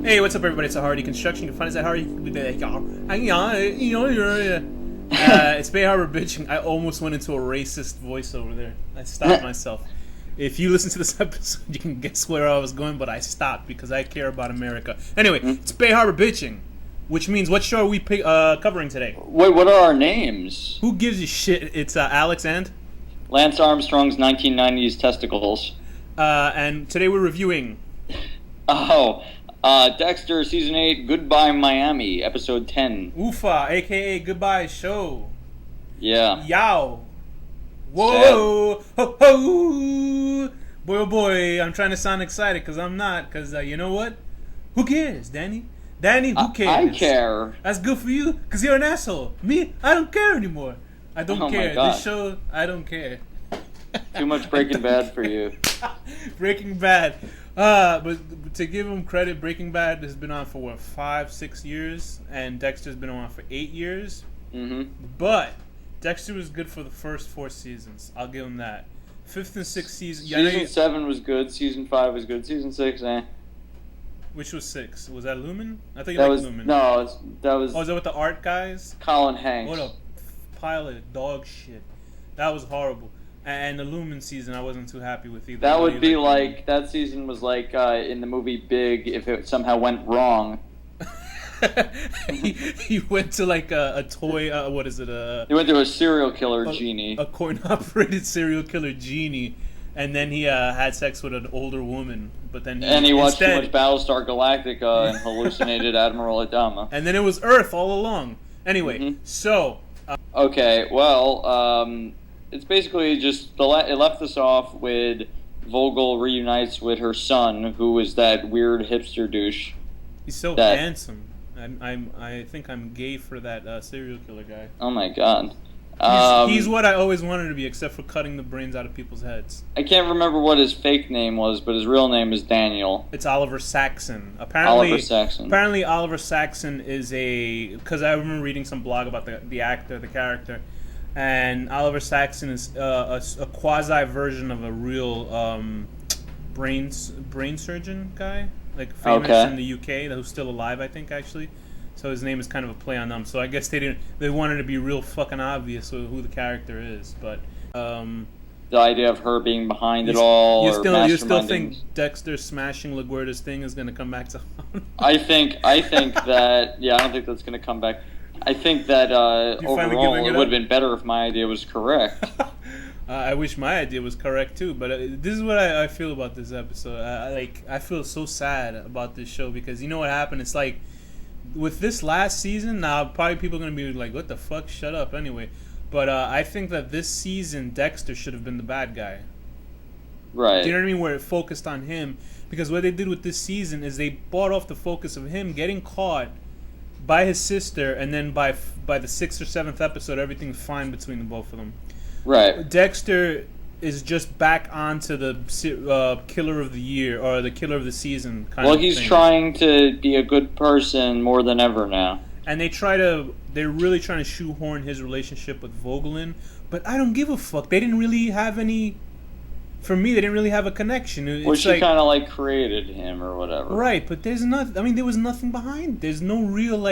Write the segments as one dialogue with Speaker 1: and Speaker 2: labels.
Speaker 1: Hey, what's up, everybody? It's a Hardy Construction. You can find us at Hardy. It's Bay Harbor bitching. I almost went into a racist voice over there. I stopped myself. If you listen to this episode, you can guess where I was going, but I stopped because I care about America. Anyway, it's Bay Harbor bitching, which means what show are we covering today?
Speaker 2: Wait, what are our names?
Speaker 1: Who gives a shit? It's Alex and
Speaker 2: Lance Armstrong's 1990s testicles.
Speaker 1: And today we're reviewing.
Speaker 2: Dexter Season 8, Goodbye Miami, Episode 10.
Speaker 1: Ufa, a.k.a. Goodbye Show.
Speaker 2: Yeah.
Speaker 1: Yow. Whoa. Ho, ho. Boy, oh boy, I'm trying to sound excited because I'm not. Because you know what? Who cares, Danny? Danny, who cares?
Speaker 2: I care.
Speaker 1: That's good for you because you're an asshole. Me, I don't care anymore. I don't care. This show, I don't care.
Speaker 2: Too much Breaking Bad for you.
Speaker 1: Breaking Bad. But to give him credit, Breaking Bad has been on for what, 5-6 years, and Dexter's been on for 8 years.
Speaker 2: Mm-hmm.
Speaker 1: But Dexter was good for the first 4 seasons. I'll give him that. 5th and 6th season.
Speaker 2: Season 7 was good. Season 5 was good. Season 6,
Speaker 1: Which was 6? Was that Lumen? I think
Speaker 2: that
Speaker 1: was
Speaker 2: was
Speaker 1: Lumen.
Speaker 2: No, that was.
Speaker 1: Oh, is that with the art guys?
Speaker 2: Colin Hanks.
Speaker 1: What a pile of dog shit. That was horrible. And the Lumen season, I wasn't too happy with either.
Speaker 2: That would be like, that season was like in the movie Big if it somehow went wrong.
Speaker 1: he went to like a toy, what is it?
Speaker 2: He went to a serial killer genie.
Speaker 1: A coin-operated serial killer genie. And then he had sex with an older woman. But then
Speaker 2: he watched too much Battlestar Galactica and hallucinated Admiral Adama.
Speaker 1: And then it was Earth all along. Anyway, so...
Speaker 2: okay, well, it's basically just it left us off with Vogel reunites with her son, who is that weird hipster douche.
Speaker 1: He's so handsome. I think I'm gay for that serial killer guy.
Speaker 2: Oh my god.
Speaker 1: He's what I always wanted to be, except for cutting the brains out of people's heads.
Speaker 2: I can't remember what his fake name was, but his real name is Daniel.
Speaker 1: It's Oliver Saxon. Apparently, Oliver Saxon is because I remember reading some blog about the actor, the character. And Oliver Saxon is a quasi version of a real brain surgeon guy, like famous in the UK, who's still alive, I think, actually. So his name is kind of a play on them. So I guess they wanted to be real fucking obvious who the character is, but the
Speaker 2: idea of her being behind it all.
Speaker 1: You still think Dexter smashing LaGuardia's thing is going to come back to haunt?
Speaker 2: I think that I don't think that's going to come back. I think that overall it would have been better if my idea was correct.
Speaker 1: I wish my idea was correct too, but this is what I feel about this episode. I feel so sad about this show because you know what happened? It's like with this last season, now probably people are going to be like, what the fuck, shut up anyway. But I think that this season Dexter should have been the bad guy.
Speaker 2: Right.
Speaker 1: Do you know what I mean? Where it focused on him. Because what they did with this season is they bought off the focus of him getting caught by his sister, and then by the 6th or 7th episode, everything's fine between the both of them.
Speaker 2: Right.
Speaker 1: Dexter is just back onto the killer of the year or the killer of the season kind of thing. Well,
Speaker 2: he's trying to be a good person more than ever now. And
Speaker 1: they're really trying to shoehorn his relationship with Vogel in, but I don't give a fuck. They didn't really have any. For me, they didn't really have a connection.
Speaker 2: Well, she kind of like created him or whatever.
Speaker 1: Right, but there was nothing behind. There's no real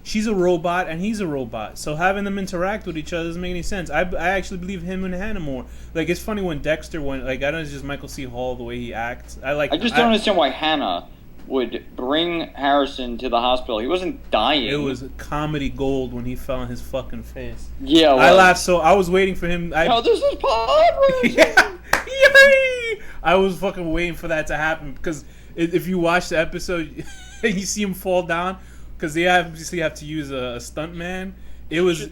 Speaker 1: she's a robot and he's a robot. So having them interact with each other doesn't make any sense. I actually believe him and Hannah more. It's funny when Dexter went, I don't know, it's just Michael C. Hall, the way he acts. I just
Speaker 2: don't understand why Hannah would bring Harrison to the hospital. He wasn't dying.
Speaker 1: It was comedy gold when he fell on his fucking face.
Speaker 2: Yeah,
Speaker 1: I laughed I was waiting for him.
Speaker 2: This is pod racing!
Speaker 1: Yeah. Yay! I was fucking waiting for that to happen because if you watch the episode and you see him fall down because they obviously have to use a stunt man. It was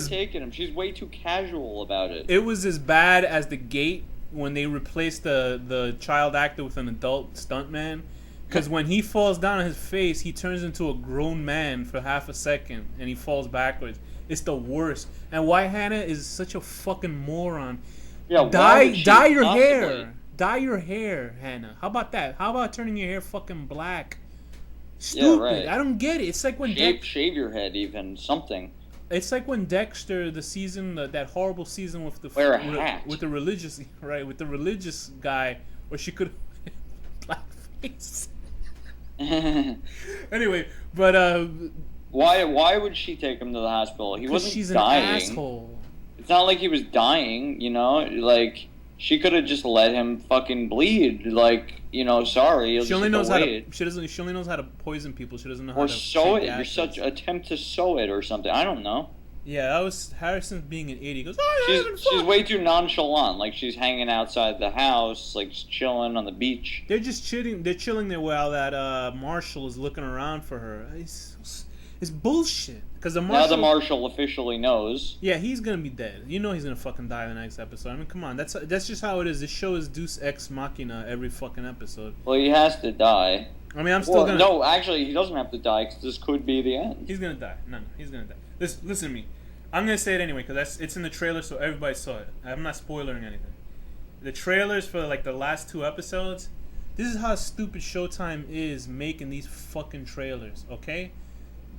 Speaker 2: taken him. She's way too casual about it.
Speaker 1: It was as bad as The Gate when they replaced the child actor with an adult stunt man. Because when he falls down on his face, he turns into a grown man for half a second and he falls backwards. It's the worst. And why Hannah is such a fucking moron.
Speaker 2: Yeah,
Speaker 1: dye your hair. Dye your hair, Hannah. How about that? How about turning your hair fucking black? Stupid. Yeah, right. I don't get it. It's like when
Speaker 2: shave your head, even something.
Speaker 1: It's like when Dexter, the season, that horrible season with the
Speaker 2: wear a hat
Speaker 1: with the religious guy, where she could blackface. Anyway, but
Speaker 2: why would she take him to the hospital? He wasn't
Speaker 1: she's
Speaker 2: dying.
Speaker 1: An asshole.
Speaker 2: It's not like he was dying, you know? Like, she could have just let him fucking bleed. Like, you know, sorry.
Speaker 1: She only knows how to. She only knows how to poison people. She doesn't know how to
Speaker 2: sew it. You're such attempt to sew it or something. I don't know.
Speaker 1: Yeah, that was Harrison being an idiot. He goes, oh,
Speaker 2: she's way too nonchalant. Like, she's hanging outside the house, like, chilling on the beach.
Speaker 1: They're just chilling. They're chilling there while that Marshall is looking around for her. It's bullshit. Because
Speaker 2: now the Marshal officially knows.
Speaker 1: Yeah, he's gonna be dead. You know he's gonna fucking die in the next episode. I mean, come on. That's just how it is. This show is Deus Ex Machina every fucking episode.
Speaker 2: Well, he has to die.
Speaker 1: I mean, I'm still gonna...
Speaker 2: No, actually, he doesn't have to die, because this could be the end.
Speaker 1: He's gonna die. No, he's gonna die. Listen to me. I'm gonna say it anyway, because it's in the trailer, so everybody saw it. I'm not spoiling anything. The trailers for, like, the last 2 episodes, this is how stupid Showtime is making these fucking trailers, okay?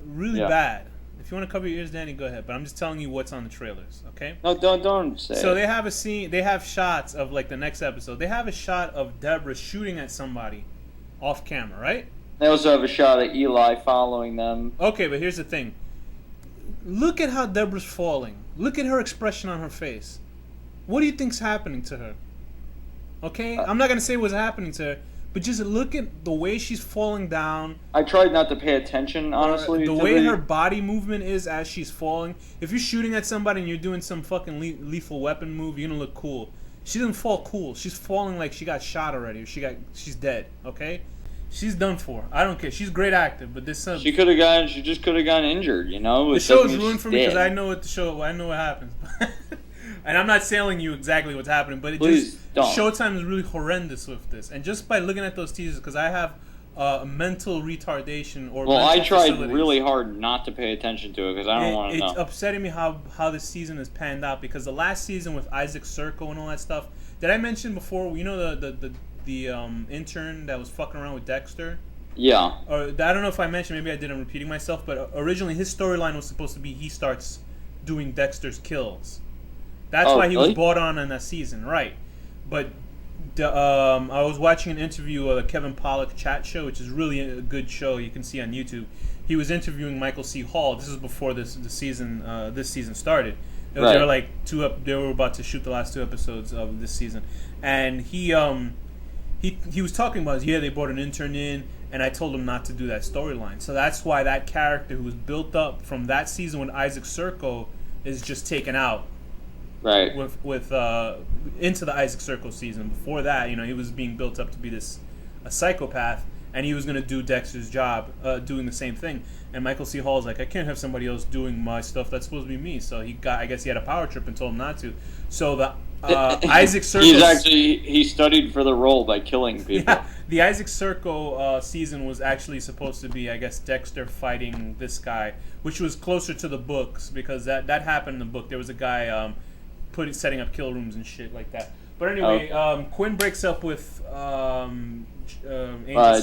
Speaker 1: Really bad. If you want to cover your ears, Danny, go ahead. But I'm just telling you what's on the trailers, okay?
Speaker 2: No, don't say
Speaker 1: So
Speaker 2: it.
Speaker 1: they have a scene, they have shots of, like, the next episode. They have a shot of Deborah shooting at somebody off camera, right?
Speaker 2: They also have a shot of Eli following them.
Speaker 1: Okay, but here's the thing. Look at how Deborah's falling. Look at her expression on her face. What do you think's happening to her? Okay? I'm not going to say what's happening to her, but just look at the way she's falling down.
Speaker 2: I tried not to pay attention, honestly.
Speaker 1: The way her body movement is as she's falling. If you're shooting at somebody and you're doing some fucking lethal weapon move, you're going to look cool. She doesn't fall cool. She's falling like she got shot already. Or she's dead, okay? She's done for. I don't care. She's a great actor, but this...
Speaker 2: She just could have gotten injured, you know?
Speaker 1: The show's ruined for me because I know what happens. And I'm not telling you exactly what's happening, but Showtime is really horrendous with this. And just by looking at those teasers, because I have mental retardation or
Speaker 2: I tried really hard not to pay attention to it because I don't want to know.
Speaker 1: It's upsetting me how this season has panned out, because the last season with Isaac Serco and all that stuff. Did I mention before? You know the intern that was fucking around with Dexter.
Speaker 2: Yeah.
Speaker 1: Or I don't know if I mentioned. Maybe I did. I'm repeating myself. But originally his storyline was supposed to be he starts doing Dexter's kills. That's why he was brought on in that season, right? But I was watching an interview of the Kevin Pollak chat show, which is really a good show you can see on YouTube. He was interviewing Michael C. Hall. This is before this season started. They were like they were about to shoot the last 2 episodes of this season, and he was talking about they brought an intern in, and I told him not to do that storyline. So that's why that character who was built up from that season when Isaac Serco is just taken out.
Speaker 2: Right.
Speaker 1: With into the Isaac Serco season. Before that, he was being built up to be a psychopath, and he was going to do Dexter's job, doing the same thing. And Michael C. Hall's like, I can't have somebody else doing my stuff. That's supposed to be me. So I guess he had a power trip and told him not to. So the Isaac Serco...
Speaker 2: he studied for the role by killing people.
Speaker 1: Yeah, the Isaac Serco season was actually supposed to be, I guess, Dexter fighting this guy, which was closer to the books, because that happened in the book. There was a guy... setting up kill rooms and shit like that. But anyway, Quinn breaks up with Angel's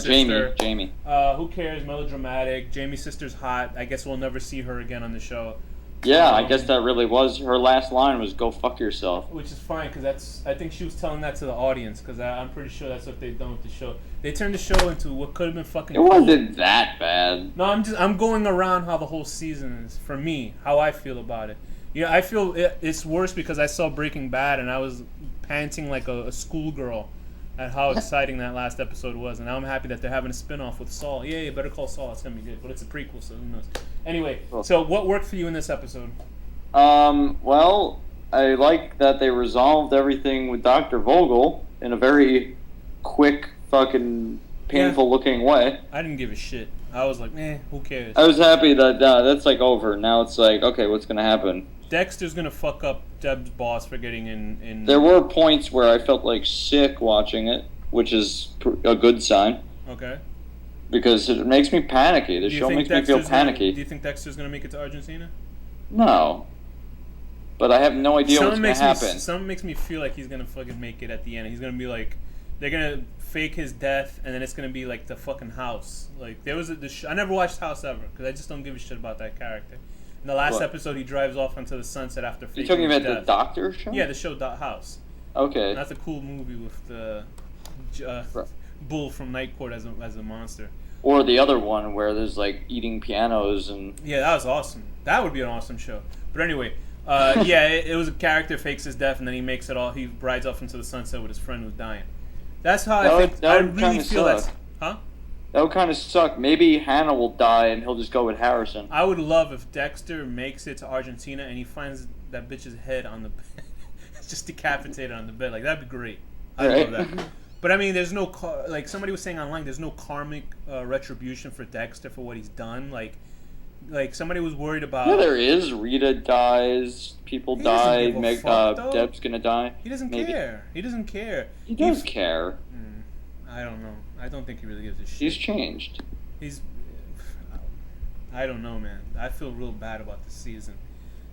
Speaker 1: sister.
Speaker 2: Jamie.
Speaker 1: Who cares? Melodramatic. Jamie's sister's hot. I guess we'll never see her again on the show.
Speaker 2: Yeah, I guess that really was her last line was "Go fuck yourself,"
Speaker 1: which is fine because I think she was telling that to the audience because I'm pretty sure that's what they've done with the show. They turned the show into what could have been fucking.
Speaker 2: It wasn't that bad.
Speaker 1: No, I'm going around how the whole season is for me. How I feel about it. Yeah, I feel it's worse because I saw Breaking Bad and I was panting like a schoolgirl at how exciting that last episode was. And now I'm happy that they're having a spinoff with Saul. Yeah, Better Call Saul. It's going to be good. But it's a prequel, so who knows. Anyway, so what worked for you in this episode?
Speaker 2: Well, I like that they resolved everything with Dr. Vogel in a very quick, fucking painful-looking way.
Speaker 1: I didn't give a shit. I was like, who cares?
Speaker 2: I was happy that that's like over. Now it's like, okay, what's going to happen?
Speaker 1: Dexter's gonna fuck up Deb's boss for getting in.
Speaker 2: There were points where I felt like sick watching it, which is a good sign.
Speaker 1: Okay.
Speaker 2: Because it makes me panicky. The show makes me feel panicky.
Speaker 1: Do you think Dexter's gonna make it to Argentina?
Speaker 2: No. But I have no idea what's gonna happen.
Speaker 1: Something makes me feel like he's gonna fucking make it at the end. He's gonna be like, they're gonna fake his death, and then it's gonna be like the fucking House. Like there was I never watched House ever because I just don't give a shit about that character. In the last episode, he drives off onto the sunset after faking his death.
Speaker 2: You're talking about the Doctor show?
Speaker 1: Yeah, the show House.
Speaker 2: Okay.
Speaker 1: Not the cool movie with the bull from Night Court as a monster.
Speaker 2: Or the other one where there's like eating pianos and...
Speaker 1: Yeah, that was awesome. That would be an awesome show. But anyway, it was a character fakes his death and then he makes it all. He rides off into the sunset with his friend who's dying. That's how I think. I really feel that. Huh?
Speaker 2: That would kind of suck. Maybe Hannah will die and he'll just go with Harrison.
Speaker 1: I would love if Dexter makes it to Argentina and he finds that bitch's head on the bed. It's just decapitated on the bed. Like, that'd be great. I love that. But I mean, there's no like somebody was saying online. There's no karmic retribution for Dexter for what he's done. Like somebody was worried about.
Speaker 2: Yeah, there is. Rita dies. People die. Deb's gonna die.
Speaker 1: He doesn't care. He doesn't care.
Speaker 2: He does care.
Speaker 1: I don't know. I don't think he really gives a shit.
Speaker 2: He's changed.
Speaker 1: I don't know, man. I feel real bad about this season.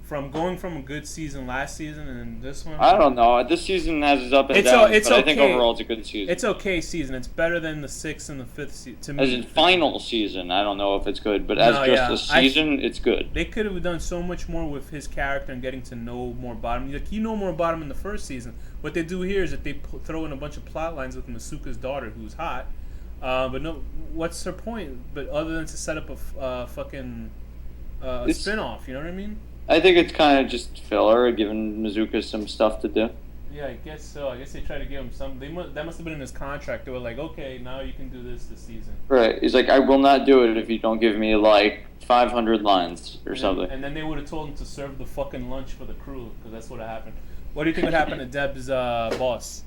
Speaker 1: Going from a good season last season and then this one.
Speaker 2: I don't know. This season has its up and down, but I think overall it's a good season.
Speaker 1: It's okay season. It's better than the 6th and the 5th season. To me,
Speaker 2: as in final season, I don't know if it's good, but a season, it's good.
Speaker 1: They could have done so much more with his character and getting to know more about him. Like, you know more about him in the first season. What they do here is that they throw in a bunch of plot lines with Masuka's daughter, who's hot. But no, what's her point? But other than to set up a fucking spin-off, you know what I mean?
Speaker 2: I think it's kind of just filler, giving Mizuka some stuff to do.
Speaker 1: Yeah, I guess so. I guess they try to give him some. That must have been in his contract. They were like, okay, now you can do this season.
Speaker 2: Right. He's like, I will not do it if you don't give me like 500 lines or something.
Speaker 1: And then they would have told him to serve the fucking lunch for the crew, because that's what happened. What do you think would happen to Deb's boss?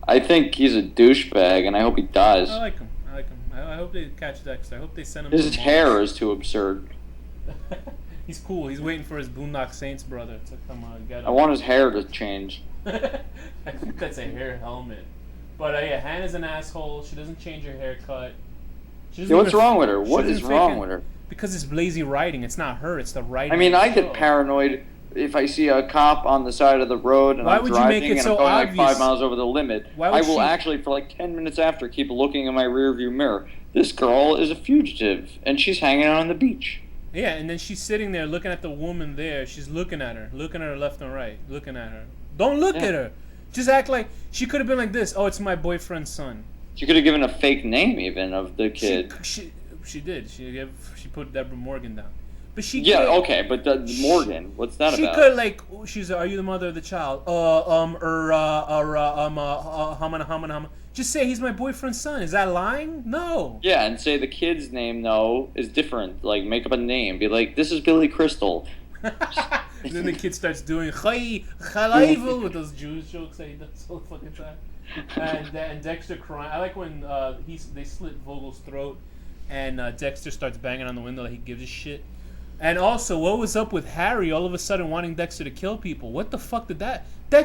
Speaker 2: I think he's a douchebag, and I hope he dies.
Speaker 1: I like him. I hope they catch Dexter. I hope they send him.
Speaker 2: His hair is too absurd.
Speaker 1: He's cool. He's waiting for his Boondock Saints brother to come get him.
Speaker 2: I want his hair to change.
Speaker 1: I think that's a hair helmet. But yeah, Hannah's an asshole. She doesn't change her haircut.
Speaker 2: What's wrong with her? What is wrong with her?
Speaker 1: Because it's lazy writing. It's not her. It's the writing.
Speaker 2: I mean, I get paranoid if I see a cop on the side of the road and I'm driving and I'm going like 5 miles over the limit. I will actually, for like 10 minutes after, keep looking in my rearview mirror. This girl is a fugitive, and she's hanging out on the beach.
Speaker 1: Yeah, and then she's sitting there looking at the woman there. She's looking at her left and right, looking at her. Don't look at her. Just act like she could have been like this. Oh, it's my boyfriend's son.
Speaker 2: She could have given a fake name even of the kid.
Speaker 1: She did. She put Deborah Morgan down. But she
Speaker 2: okay, but Morgan, what's that about?
Speaker 1: She could she's are you the mother of the child? Just say he's my boyfriend's son. Is that lying? No.
Speaker 2: Yeah, and say the kid's name though is different. Like make up a name. Be like, this is Billy Crystal.
Speaker 1: Then the kid starts doing Chayvel with those Jewish jokes that he does all the fucking time. And Dexter crying. I like when they slit Vogel's throat, and Dexter starts banging on the window like he gives a shit. And also, what was up with Harry all of a sudden wanting Dexter to kill people? What the fuck did that?
Speaker 2: I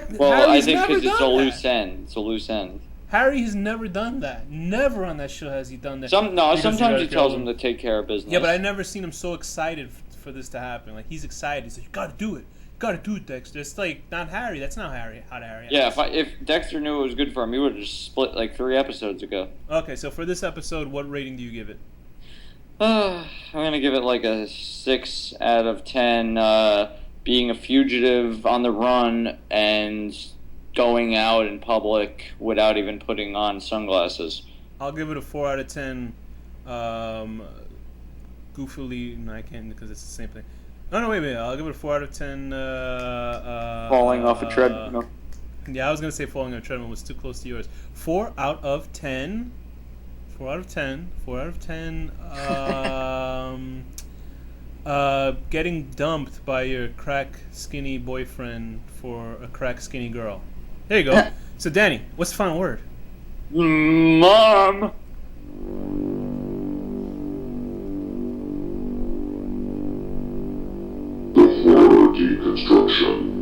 Speaker 2: think because it's a loose end. It's a loose end.
Speaker 1: Harry has never done that. Never on that show has he done that.
Speaker 2: Sometimes he tells him to take care of business.
Speaker 1: Yeah, but I've never seen him so excited for this to happen. Like, he's excited. He's like, you gotta do it. You gotta do it, Dexter. It's like, not Harry. That's not Harry. How to Harry.
Speaker 2: Yeah, if Dexter knew it was good for him, he would have just split like 3 episodes ago.
Speaker 1: Okay, so for this episode, what rating do you give it?
Speaker 2: I'm gonna give it like a 6 out of 10. Being a fugitive on the run and going out in public without even putting on sunglasses.
Speaker 1: I'll give it a 4 out of 10. Goofily, no, I can't because it's the same thing. No, wait. I'll give it a 4 out of 10.
Speaker 2: Falling off a treadmill.
Speaker 1: Yeah, I was gonna say falling off a treadmill was too close to yours. 4 out of 10. 4 out of 10. 4 out of 10. Getting dumped by your crack skinny boyfriend for a crack skinny girl. There you go. So, Danny, what's the final word?
Speaker 2: Mom!
Speaker 3: The horror deconstruction.